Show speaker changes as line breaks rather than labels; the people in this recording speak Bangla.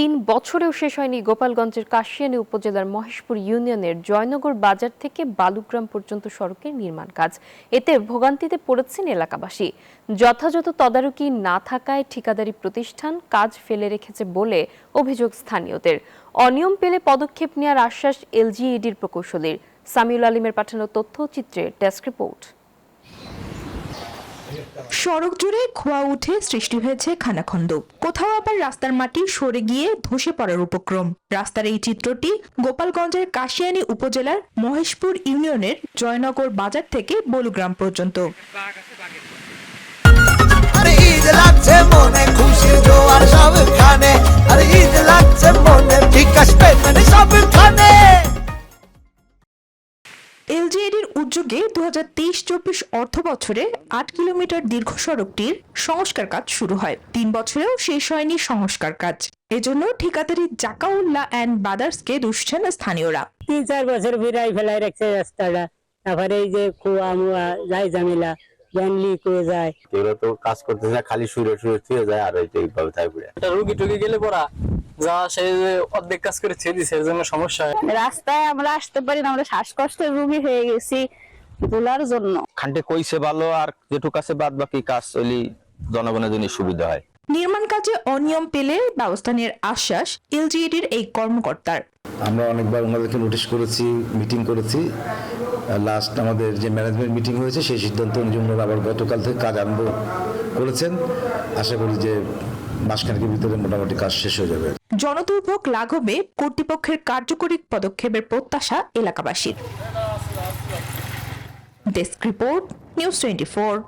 3 বছরেও শেষ হয়নি গোপালগঞ্জের কাশিয়ানী উপজেলার মহেশপুর ইউনিয়নের জয়নগর বাজার থেকে বালুগ্রাম পর্যন্ত সড়কের নির্মাণ কাজ। এতে ভোগান্তিতে পড়েছেন এলাকাবাসী। যথাযথ তদারকি না থাকায় ঠিকাদারি প্রতিষ্ঠান কাজ ফেলে রেখেছে বলে অভিযোগ স্থানীয়দের। অনিয়ম পেলে পদক্ষেপ নেওয়ার আশ্বাস এলজিইডির প্রকৌশলীর। সামিউল আলীমের পাঠানো তথ্যচিত্রে ডেস্ক রিপোর্ট।
সড়ক জুড়ে খোয়া উঠে সৃষ্টি হয়েছে খানাখন্দ, কোথাও আবার রাস্তার মাটি সরে গিয়ে ধসে পড়ার উপক্রম। রাস্তার এই চিত্রটি গোপালগঞ্জের কাশিয়ানী উপজেলার মহেশপুর ইউনিয়নের জয়নগর বাজার থেকে বলুগ্রাম পর্যন্ত। এলজিইডির উদ্যোগে 2023-24 অর্থ বছরে 8 কিলোমিটার দীর্ঘ সড়কটির সংস্কার কাজ শুরু হয়। 3 বছরেও শেষ হয়নি সংস্কার কাজ। এজন্য ঠিকাদারি জাকাউল্লাহ অ্যান্ড ব্রাদার্সকে দুষছেন স্থানীয়রা।
3-4 বছর ফিরাই ফেলাই রাখছে রাস্তাটা, তারপরে এই যে কুয়া মুয়া যাই ঝামেলা ব্যানলি করে যায়,
এগুলো তো কাজ করতেছে না, খালি শুয়ে শুয়ে যায় আর এইভাবে থাকে পড়ে।
এটা রুগী টুগি গেলে পড়া যা সে অর্ধেক কাজ করে ছেড়ে দিছে, এর জন্য সমস্যা হয়।
রাস্তায় আমরা আসতে পারি না, আমরা শ্বাসকষ্টের রোগী হয়ে গেছি তোলার জন্য।
খান্ডে কইছে ভালো, আর যেটুকু আছে বাদ বাকি কাজ চলি জনগণের জন্য সুবিধা হয়।
নির্মাণ কাজে অনিয়ম পেলে ব্যবস্থা নেওয়ার আশ্বাস এলজিইডির এই কর্মকর্তার।
আমরা অনেকবার ওনাদেরকে নোটিশ করেছি, মিটিং করেছি। লাস্ট আমাদের যে ম্যানেজমেন্ট মিটিং হয়েছে সেই সিদ্ধান্ত অনুযায়ী ওনারা আবার গতকাল থেকে কাজ আরম্ভ করেছেন। আশা করি যে মাসখানেকের ভিতরে মোটামুটি কাজ শেষ হয়ে যাবে।
জনদুর্ভোগ লাঘবে কর্তৃপক্ষের কার্যকরী পদক্ষেপের প্রত্যাশা এলাকাবাসীর। Desk report, news 24।